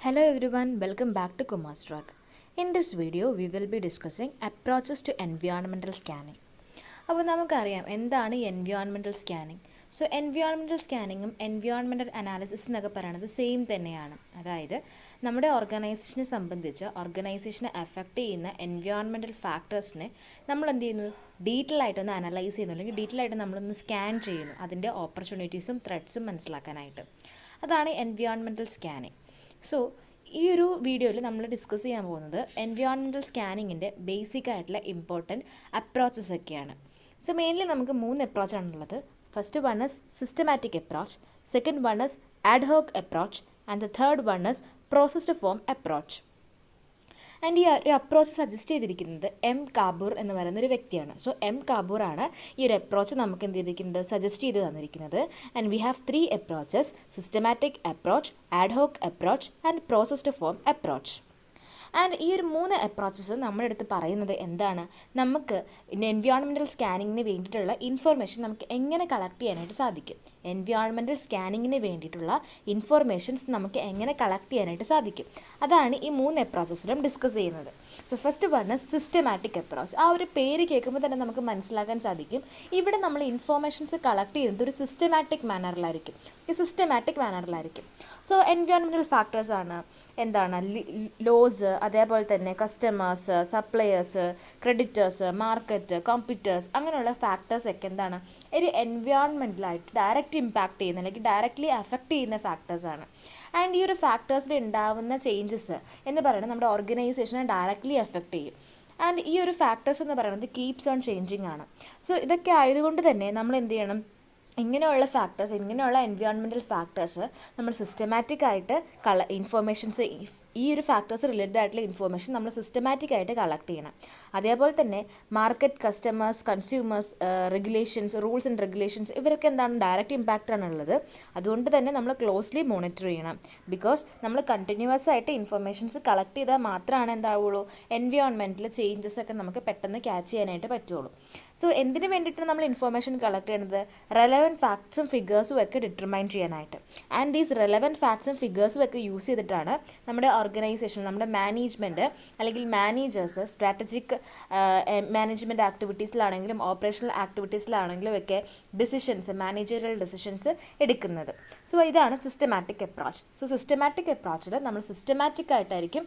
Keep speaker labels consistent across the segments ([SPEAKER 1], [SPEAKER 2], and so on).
[SPEAKER 1] Hello everyone, welcome back to Kumar's Track. In this video, we will be discussing approaches to environmental scanning. അപ്പോൾ നമുക്കറിയാം എന്താണ് ഈ environmental scanning. So environmental സ്കാനിങ്ങും environmental analysis എന്നൊക്കെ പറയുന്നത് same തന്നെയാണ്. അതായത് നമ്മുടെ ഓർഗനൈസേഷനെ സംബന്ധിച്ച് ഓർഗനൈസേഷനെ അഫക്റ്റ് ചെയ്യുന്ന എൻവയോൺമെൻറ്റൽ ഫാക്ടേഴ്സിനെ നമ്മൾ എന്ത് ചെയ്യുന്നു, ഡീറ്റെയിൽ ആയിട്ടൊന്ന് അനലൈസ് ചെയ്യുന്നു, അല്ലെങ്കിൽ ഡീറ്റെയിൽ ആയിട്ട് നമ്മളൊന്ന് സ്കാൻ ചെയ്യുന്നു, അതിൻ്റെ ഓപ്പർച്യൂണിറ്റീസും ത്രെഡ്സും മനസ്സിലാക്കാനായിട്ട്. അതാണ് എൻവയോൺമെൻറ്റൽ സ്കാനിങ്. സോ ഈ ഒരു വീഡിയോയിൽ നമ്മൾ ഡിസ്കസ് ചെയ്യാൻ പോകുന്നത് എൻവയോൺമെൻറ്റൽ സ്കാനിങ്ങിൻ്റെ ബേസിക് ആയിട്ടുള്ള ഇമ്പോർട്ടൻറ്റ് അപ്രോച്ചസ് ഒക്കെയാണ്. സോ മെയിൻലി നമുക്ക് 3 അപ്രോച്ചാണുള്ളത്. First one is systematic approach, second one is ad hoc approach, and the third one is processed form approach. And ഈ ഒരു അപ്രോച്ച് സജസ്റ്റ് ചെയ്തിരിക്കുന്നത് എം കാബൂർ എന്ന് പറയുന്ന ഒരു വ്യക്തിയാണ്. സോ എം കാബൂർ ആണ് ഈ ഒരു അപ്രോച്ച് നമുക്ക് എന്ത് ചെയ്തിരിക്കുന്നത്, സജസ്റ്റ് ചെയ്ത് തന്നിരിക്കുന്നത്. And we have 3 approaches: systematic approach, ad hoc approach and processed form approach. And ഈ ഒരു 3 അപ്രോച്ചസ് നമ്മുടെ അടുത്ത് പറയുന്നത് എന്താണ്, നമുക്ക് എൻവയോൺമെൻറ്റൽ സ്കാനിങ്ങിന് വേണ്ടിയിട്ടുള്ള ഇൻഫർമേഷൻ നമുക്ക് എങ്ങനെ കളക്ട് ചെയ്യാനായിട്ട് സാധിക്കും. എൻവയോൺമെൻറ്റൽ സ്കാനിങ്ങിന് വേണ്ടിയിട്ടുള്ള ഇൻഫർമേഷൻസ് നമുക്ക് എങ്ങനെ കളക്ട് ചെയ്യാനായിട്ട് സാധിക്കും, അതാണ് ഈ 3 അപ്രോച്ചസിലും ഡിസ്കസ് ചെയ്യുന്നത്. So first one systematic approach. ആ ഒരു പേര് കേൾക്കുമ്പോൾ തന്നെ നമുക്ക് മനസ്സിലാക്കാൻ സാധിക്കും, ഇവിടെ നമ്മൾ ഇൻഫോർമേഷൻസ് കളക്ട് ചെയ്യുന്നത് ഒരു സിസ്റ്റമാറ്റിക് മാനറിലായിരിക്കും. സോ എൻവയോൺമെൻറ്റൽ ഫാക്ടേഴ്സ് ആണ് എന്താണ്, ലോസ്, അതേപോലെ തന്നെ കസ്റ്റമേഴ്സ്, സപ്ലയേഴ്സ്, ക്രെഡിറ്റേഴ്സ്, മാർക്കറ്റ്, കോമ്പറ്റേഴ്സ്, അങ്ങനെയുള്ള ഫാക്ടേഴ്സ് ഒക്കെ എന്താണ്, ഒരു എൻവയോൺമെൻറ്റലായിട്ട് ഡയറക്റ്റ് ഇമ്പാക്റ്റ് ചെയ്യുന്ന അല്ലെങ്കിൽ ഡയറക്റ്റ്ലി അഫക്റ്റ് ചെയ്യുന്ന ഫാക്ടേഴ്സാണ്. ആൻഡ് ഈ ഒരു ഫാക്ടേഴ്സിൽ ഉണ്ടാവുന്ന ചേഞ്ചസ് എന്ന് പറയുന്നത് നമ്മുടെ ഓർഗനൈസേഷനെ ഡയറക്റ്റ്ലി എഫക്റ്റ് ചെയ്യും. ആൻഡ് ഈ ഒരു ഫാക്ടേഴ്സ് എന്ന് പറയുന്നത് കീപ്സ് ഓൺ ചേഞ്ചിങ് ആണ്. സോ ഇതൊക്കെ ആയതുകൊണ്ട് തന്നെ നമ്മൾ എന്ത് ചെയ്യണം, ഇങ്ങനെയുള്ള ഫാക്ടേഴ്സ്, ഇങ്ങനെയുള്ള എൻവയോൺമെൻറ്റൽ ഫാക്ടേഴ്സ് നമ്മൾ സിസ്റ്റമാറ്റിക് ആയിട്ട് ഇൻഫോർമേഷൻസ്, ഈ ഒരു ഫാക്ടേഴ്സ് റിലേറ്റഡ് ആയിട്ടുള്ള ഇൻഫോർമേഷൻ നമ്മൾ സിസ്റ്റമാറ്റിക് ആയിട്ട് കളക്ട് ചെയ്യണം. അതേപോലെ തന്നെ market, customers, consumers, regulations, rules and regulations, ഇവരൊക്കെ എന്താണ്, ഡയറക്റ്റ് ഇമ്പാക്റ്റ് ആണുള്ളത്. അതുകൊണ്ട് തന്നെ നമ്മൾ ക്ലോസ്ലി മോണിറ്റർ ചെയ്യണം. ബിക്കോസ് നമ്മൾ കണ്ടിന്യൂസ് ആയിട്ട് ഇൻഫർമേഷൻസ് കളക്ട് ചെയ്താൽ മാത്രമാണ് എന്താവുള്ളൂ, എൻവയോൺമെൻറ്റിൽ ചേഞ്ചസ് ഒക്കെ നമുക്ക് പെട്ടെന്ന് ക്യാച്ച് ചെയ്യാനായിട്ട് പറ്റുള്ളൂ. സോ എന്തിനു വേണ്ടിയിട്ടാണ് നമ്മൾ ഇൻഫർമേഷൻ കളക്ട് ചെയ്യുന്നത്, റെലവൻറ്റ് ഫാക്ട്സും ഫിഗേഴ്സും ഒക്കെ ഡിറ്റർമൈൻ ചെയ്യാനായിട്ട്. ആൻഡ് ദീസ് റെലവൻറ്റ് ഫാക്ട്സും ഫിഗേഴ്സും ഒക്കെ യൂസ് ചെയ്തിട്ടാണ് നമ്മുടെ ഓർഗനൈസേഷൻ, നമ്മുടെ മാനേജ്മെൻറ്റ് അല്ലെങ്കിൽ മാനേജേഴ്സ് സ്ട്രാറ്റജിക് മാനേജ്മെൻറ്റ് ആക്ടിവിറ്റീസിലാണെങ്കിലും ഓപ്പറേഷണൽ ആക്ടിവിറ്റീസിലാണെങ്കിലും ഒക്കെ ഡിസിഷൻസ്, മാനേജറിയൽ ഡിസിഷൻസ് എടുക്കുന്നത്. സോ ഇതാണ് സിസ്റ്റമാറ്റിക് അപ്രോച്ച്. സോ സിസ്റ്റമാറ്റിക് അപ്രോച്ചിൽ നമ്മൾ സിസ്റ്റമാറ്റിക് ആയിട്ടായിരിക്കും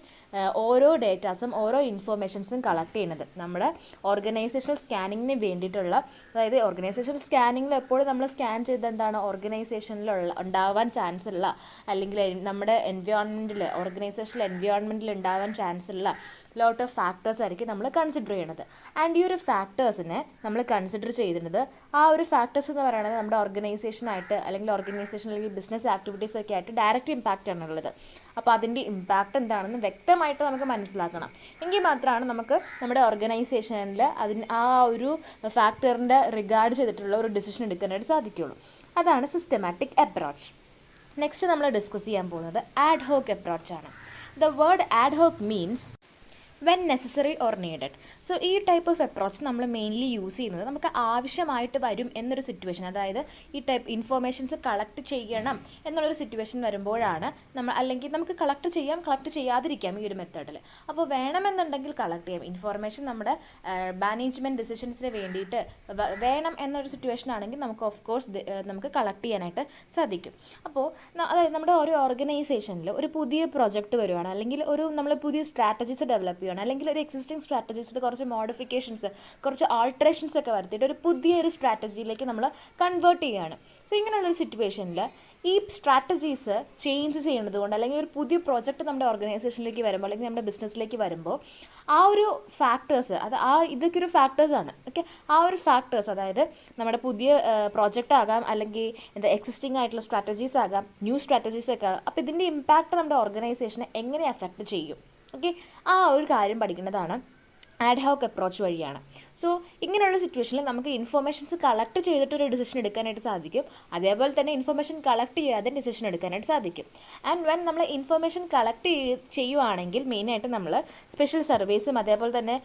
[SPEAKER 1] ഓരോ ഡേറ്റാസും ഓരോ ഇൻഫോർമേഷൻസും കളക്ട് ചെയ്യുന്നത്. നമ്മുടെ ഓർഗനൈസേഷണൽ സ്കാനിങ്ങിന് വേണ്ടിയിട്ടുള്ള, അതായത് ഓർഗനൈസേഷണൽ സ്കാനിങ്ങിൽ എപ്പോഴും നമ്മൾ സ്കാൻ ചെയ്ത് എന്താണ്, ഓർഗനൈസേഷനിലുള്ള ഉണ്ടാവാൻ ചാൻസ് ഉള്ള അല്ലെങ്കിൽ നമ്മുടെ എൻവയോൺമെൻറ്റിൽ, ഓർഗനൈസേഷണൽ എൻവയോൺമെൻറ്റിൽ ഉണ്ടാവാൻ ചാൻസ് ഉള്ള ലോട്ട് ഓഫ് ഫാക്ടേഴ്സ് ആയിരിക്കും നമ്മൾ കൺസിഡർ ചെയ്യണത്. ആൻഡ് ഈ ഒരു ഫാക്ടേഴ്സിനെ നമ്മൾ കൺസിഡർ ചെയ്യുന്നത്, ആ ഒരു ഫാക്ടേഴ്സ് എന്ന് പറയുന്നത് നമ്മുടെ ഓർഗനൈസേഷനായിട്ട് അല്ലെങ്കിൽ അല്ലെങ്കിൽ ബിസിനസ് ആക്ടിവിറ്റീസ് ഒക്കെ ആയിട്ട് ഡയറക്റ്റ് ഇമ്പാക്റ്റ് ആണുള്ളത്. അപ്പോൾ അതിൻ്റെ ഇമ്പാക്റ്റ് എന്താണെന്ന് വ്യക്തമായിട്ട് നമുക്ക് മനസ്സിലാക്കണം. എങ്കിൽ മാത്രമാണ് നമുക്ക് നമ്മുടെ ഓർഗനൈസേഷനിൽ ആ ഒരു ഫാക്ടറിൻ്റെ റിഗാർഡ് ചെയ്തിട്ടുള്ള ഒരു ഡിസിഷൻ എടുക്കാനായിട്ട് സാധിക്കുകയുള്ളൂ. അതാണ് സിസ്റ്റമാറ്റിക് അപ്രോച്ച്. നെക്സ്റ്റ് നമ്മൾ ഡിസ്കസ് ചെയ്യാൻ പോകുന്നത് ആഡ്ഹോക് അപ്രോച്ചാണ്. The word ad hoc means when necessary or needed. So ഈ ടൈപ്പ് ഓഫ് അപ്രോച്ച് നമ്മൾ മെയിൻലി യൂസ് ചെയ്യുന്നത് നമുക്ക് ആവശ്യമായിട്ട് വരും എന്നൊരു സിറ്റുവേഷൻ, അതായത് ഈ ടൈപ്പ് ഇൻഫോർമേഷൻസ് കളക്ട് ചെയ്യണം എന്നുള്ളൊരു സിറ്റുവേഷൻ വരുമ്പോഴാണ് നമ്മൾ, അല്ലെങ്കിൽ നമുക്ക് കളക്ട് ചെയ്യാം, കളക്ട് ചെയ്യാതിരിക്കാം ഈ ഒരു മെത്തേഡിൽ. അപ്പോൾ വേണമെന്നുണ്ടെങ്കിൽ കളക്ട് ചെയ്യാം ഇൻഫോർമേഷൻ, നമ്മുടെ മാനേജ്മെൻറ്റ് ഡിസിഷൻസിന് വേണ്ടിയിട്ട് വേണം എന്നൊരു സിറ്റുവേഷൻ ആണെങ്കിൽ നമുക്ക് ഓഫ് കോഴ്സ് നമുക്ക് കളക്ട് ചെയ്യാനായിട്ട് സാധിക്കും. അപ്പോൾ അതായത് നമ്മുടെ ഒരു ഓർഗനൈസേഷനിൽ ഒരു പുതിയ പ്രൊജക്റ്റ് വരുവാണ്, അല്ലെങ്കിൽ നമ്മൾ പുതിയ സ്ട്രാറ്റജീസ് ഡെവലപ്പ് ചെയ്യുകയാണ്, അല്ലെങ്കിൽ ഒരു എക്സിസ്റ്റിംഗ് സ്ട്രാറ്റജീസിൽ കുറച്ച് മോഡിഫിക്കേഷൻസ്, കുറച്ച് ആൾട്രേഷൻസ് ഒക്കെ വരുത്തിയിട്ട് ഒരു പുതിയൊരു സ്ട്രാറ്റജിയിലേക്ക് നമ്മൾ കൺവേർട്ട് ചെയ്യുകയാണ്. സോ ഇങ്ങനെയുള്ളൊരു സിറ്റുവേഷനിൽ ഈ സ്ട്രാറ്റജീസ് ചേഞ്ച് ചെയ്യുന്നത് കൊണ്ട്, അല്ലെങ്കിൽ ഒരു പുതിയ പ്രോജക്റ്റ് നമ്മുടെ ഓർഗനൈസേഷനിലേക്ക് വരുമ്പോൾ, അല്ലെങ്കിൽ നമ്മുടെ ബിസിനസ്സിലേക്ക് വരുമ്പോൾ, ആ ഒരു ഫാക്ടേഴ്സ്, ഇതൊക്കെ ഒരു ഫാക്ടേഴ്സാണ്. ഓക്കെ, ആ ഒരു ഫാക്ടേഴ്സ്, അതായത് നമ്മുടെ പുതിയ പ്രോജക്റ്റ് ആകാം, അല്ലെങ്കിൽ എക്സിസ്റ്റിംഗ് ആയിട്ടുള്ള സ്ട്രാറ്റജീസ് ആകാം, ന്യൂ സ്ട്രാറ്റജീസ് ഒക്കെ ആകാം. അപ്പോൾ ഇതിൻ്റെ ഇമ്പാക്റ്റ് നമ്മുടെ ഓർഗനൈസേഷനെ എങ്ങനെ അഫക്റ്റ് ചെയ്യും, ഓക്കെ, ആ ഒരു കാര്യം പഠിക്കുന്നതാണ് ആഡ് ഹോക്ക് അപ്രോച്ച് വഴിയാണ്. സോ ഇങ്ങനെയുള്ള സിറ്റുവേഷനിൽ നമുക്ക് ഇൻഫോർമേഷൻസ് കളക്ട് ചെയ്തിട്ടൊരു ഡിസിഷൻ എടുക്കാനായിട്ട് സാധിക്കും, അതേപോലെ തന്നെ ഇൻഫോർമേഷൻ കളക്ട് ചെയ്യാതെ ഡിസിഷൻ എടുക്കാനായിട്ട് സാധിക്കും. ആൻഡ് വെൻ നമ്മൾ ഇൻഫോർമേഷൻ കളക്ട് ചെയ്യുവാണെങ്കിൽ മെയിനായിട്ട് നമ്മൾ സ്പെഷ്യൽ സർവീസും അതേപോലെ തന്നെ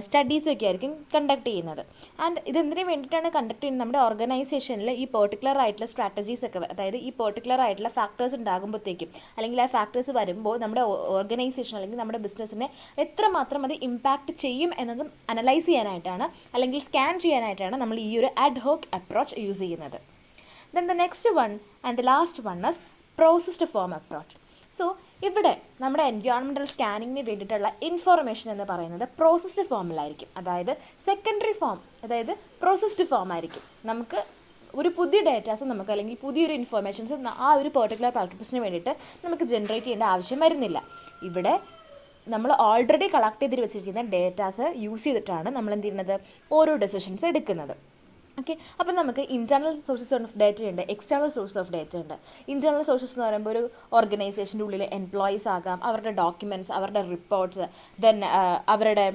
[SPEAKER 1] സ്റ്റഡീസും ഒക്കെ ആയിരിക്കും കണ്ടക്ട് ചെയ്യുന്നത്. ആൻഡ് ഇതെന്തിനു വേണ്ടിയിട്ടാണ് കണ്ടക്ട് ചെയ്യുന്നത്? നമ്മുടെ ഓർഗനൈസേഷനിൽ ഈ പെർട്ടിക്കുലർ ആയിട്ടുള്ള സ്ട്രാറ്റജീസ് ഒക്കെ, അതായത് ഈ പെർട്ടിക്കുലർ ആയിട്ടുള്ള ഫാക്ടേഴ്സ് ഉണ്ടാകുമ്പോഴത്തേക്കും അല്ലെങ്കിൽ ആ ഫാക്ടേഴ്സ് വരുമ്പോൾ നമ്മുടെ ഓർഗനൈസേഷൻ അല്ലെങ്കിൽ നമ്മുടെ ബിസിനസ്സിനെ എത്രമാത്രം അത് ഇമ്പാക്റ്റ് ചെയ്യും എന്നതും അനലൈസ് ചെയ്യാനായിട്ടാണ് അല്ലെങ്കിൽ സ്കാൻ ചെയ്യാനായിട്ടാണ് നമ്മൾ ഈ ഒരു അഡ് ഹോക്ക് അപ്രോച്ച് യൂസ് ചെയ്യുന്നത്. Then the next one and the last one is processed form approach. So ഇവിടെ നമ്മുടെ എൻവയോൺമെൻറ്റൽ സ്കാനിങ്ങിന് വേണ്ടിയിട്ടുള്ള ഇൻഫോർമേഷൻ എന്ന് പറയുന്നത് പ്രോസസ്ഡ് ഫോമിലായിരിക്കും. അതായത് സെക്കൻഡറി ഫോം, അതായത് പ്രോസസ്ഡ് ഫോം ആയിരിക്കും. നമുക്ക് ഒരു പുതിയ ഡേറ്റാസ് നമുക്ക് അല്ലെങ്കിൽ പുതിയൊരു ഇൻഫോർമേഷൻസ് ആ ഒരു പെർട്ടിക്കുലർ പർപ്പസിന് വേണ്ടിയിട്ട് നമുക്ക് ജനറേറ്റ് ചെയ്യേണ്ട ആവശ്യം വരുന്നില്ല. ഇവിടെ നമ്മൾ ഓൾറെഡി കളക്ട് ചെയ്തിട്ട് വെച്ചിരിക്കുന്ന ഡേറ്റാസ് യൂസ് ചെയ്തിട്ടാണ് നമ്മൾ എന്ത് ചെയ്യുന്നത്, ഓരോ ഡെസിഷൻസ് എടുക്കുന്നത്. ഓക്കെ, അപ്പോൾ നമുക്ക് ഇൻറ്റേർണൽ സോഴ്സസ് ഓഫ് ഡേറ്റ ഉണ്ട്, എക്സ്റ്റേണൽ സോഴ്സസ് ഓഫ് ഡേറ്റ ഉണ്ട്. ഇൻറ്റേർണൽ സോഴ്സസ് എന്ന് പറയുമ്പോൾ ഒരു ഓർഗനൈസേഷൻ്റെ ഉള്ളിൽ എംപ്ലോയീസ് ആകാം, അവരുടെ ഡോക്യുമെൻറ്റ്സ്, അവരുടെ റിപ്പോർട്ട്സ്, ദെൻ അവരുടെ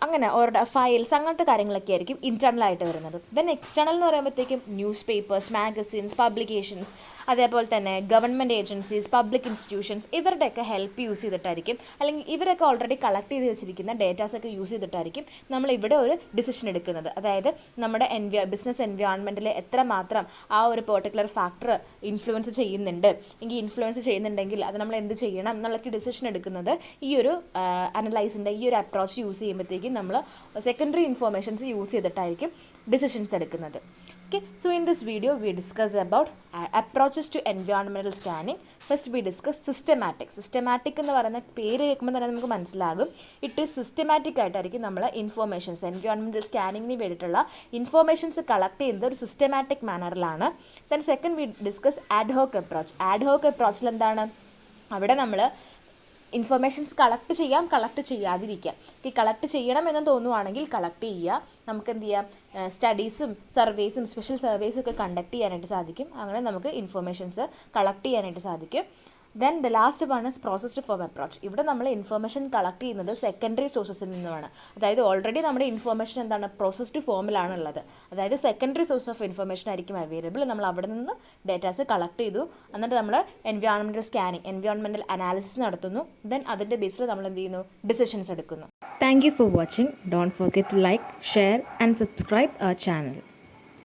[SPEAKER 1] അങ്ങനെ അവരുടെ ഫയൽസ്, അങ്ങനത്തെ കാര്യങ്ങളൊക്കെ ആയിരിക്കും ഇൻറ്റേർണലായിട്ട് വരുന്നത്. ദെൻ എക്സ്റ്റേണൽ എന്ന് പറയുമ്പോഴത്തേക്കും ന്യൂസ് പേപ്പേഴ്സ്, മാഗസിൻസ്, പബ്ലിക്കേഷൻസ്, അതേപോലെ തന്നെ ഗവൺമെൻറ് ഏജൻസീസ്, പബ്ലിക് ഇൻസ്റ്റിറ്റ്യൂഷൻസ്, ഇവരുടെയൊക്കെ ഹെൽപ്പ് യൂസ് ചെയ്തിട്ടായിരിക്കും, അല്ലെങ്കിൽ ഇവരൊക്കെ ഓൾറെഡി കളക്ട് ചെയ്ത് വെച്ചിരിക്കുന്ന ഡേറ്റാസൊക്കെ യൂസ് ചെയ്തിട്ടായിരിക്കും നമ്മളിവിടെ ഒരു ഡിസിഷൻ എടുക്കുന്നത്. അതായത് നമ്മുടെ ബിസിനസ് എൻവയോൺമെൻറ്റിൽ എത്രമാത്രം ആ ഒരു പെർട്ടിക്കുലർ ഫാക്ടർ ഇൻഫ്ലുവൻസ് ചെയ്യുന്നുണ്ട്, എങ്കിൽ ഇൻഫ്ലുവൻസ് ചെയ്യുന്നുണ്ടെങ്കിൽ അത് നമ്മൾ എന്ത് ചെയ്യണം എന്നുള്ളൊക്കെ ഡിസിഷൻ എടുക്കുന്നത് ഈ ഒരു അനലൈസിൻ്റെ ഈ ഒരു അപ്രോച്ച് യൂസ് ചെയ്യുമ്പോഴത്തേക്കും നമ്മൾ സെക്കൻഡറി ഇൻഫോർമേഷൻസ് യൂസ് ചെയ്തിട്ടായിരിക്കും ഡിസിഷൻസ് എടുക്കുന്നത്. Okay, so in this video we discuss about approaches to environmental scanning. First we discuss systematic. Systematic എന്ന് പറയുന്ന പേര് കേൾക്കുമ്പോൾ തന്നെ നമുക്ക് മനസ്സിലാകും ഇറ്റ് ഈസ് സിസ്റ്റമാറ്റിക് ആയിട്ടായിരിക്കും നമ്മൾ ഇൻഫോർമേഷൻസ് എൻവയോൺമെൻറ്റൽ സ്കാനിങ്ങിന് വേണ്ടിയിട്ടുള്ള ഇൻഫോർമേഷൻസ് കളക്ട് ചെയ്യുന്നത് ഒരു സിസ്റ്റമാറ്റിക് മാനറിലാണ്. Then second we discuss ad hoc approach. Ad hoc അപ്രോച്ചിൽ എന്താണ്, അവിടെ നമ്മൾ ഇൻഫർമേഷൻസ് കളക്ട് ചെയ്യാം, കളക്ട് ചെയ്യാതിരിക്കാം. ഈ കളക്ട് ചെയ്യണം എന്ന് തോന്നുവാണെങ്കിൽ കളക്ട് ചെയ്യുക. നമുക്ക് എന്ത് ചെയ്യാം, സ്റ്റഡീസും സർവേസും സ്പെഷ്യൽ സർവേസും ഒക്കെ കണ്ടക്ട് ചെയ്യാനായിട്ട് സാധിക്കും. അങ്ങനെ നമുക്ക് ഇൻഫർമേഷൻസ് കളക്ട് ചെയ്യാനായിട്ട് സാധിക്കും. Then the last one is processed form approach. ഇവിടെ നമ്മൾ ഇൻഫർമേഷൻ കളക്ട് ചെയ്യുന്നത് സെക്കൻഡറി സോഴ്സസിൽ നിന്നുമാണ്. അതായത് ഓൾറെഡി നമ്മുടെ ഇൻഫർമേഷൻ എന്താണ്, പ്രോസസ്ഡ് ഫോമിലാണ് ഉള്ളത്. അതായത് സെക്കൻഡറി സോഴ്സ് ഓഫ് ഇൻഫർമേഷൻ ആയിരിക്കും അവൈലബിൾ. നമ്മൾ അവിടെ നിന്ന് ഡേറ്റാസ് കളക്ട് ചെയ്തു, എന്നിട്ട് നമ്മൾ എൻവയോൺമെൻറ്റൽ സ്കാനിങ്, എൻവയോൺമെൻറ്റൽ അനാലിസിസ് നടത്തുന്നു. ദെൻ അതിൻ്റെ ബേസിൽ നമ്മൾ എന്ത് ചെയ്യുന്നു, ഡിസിഷൻസ് എടുക്കുന്നു. Thank you for watching. Don't forget to like, share and subscribe our channel.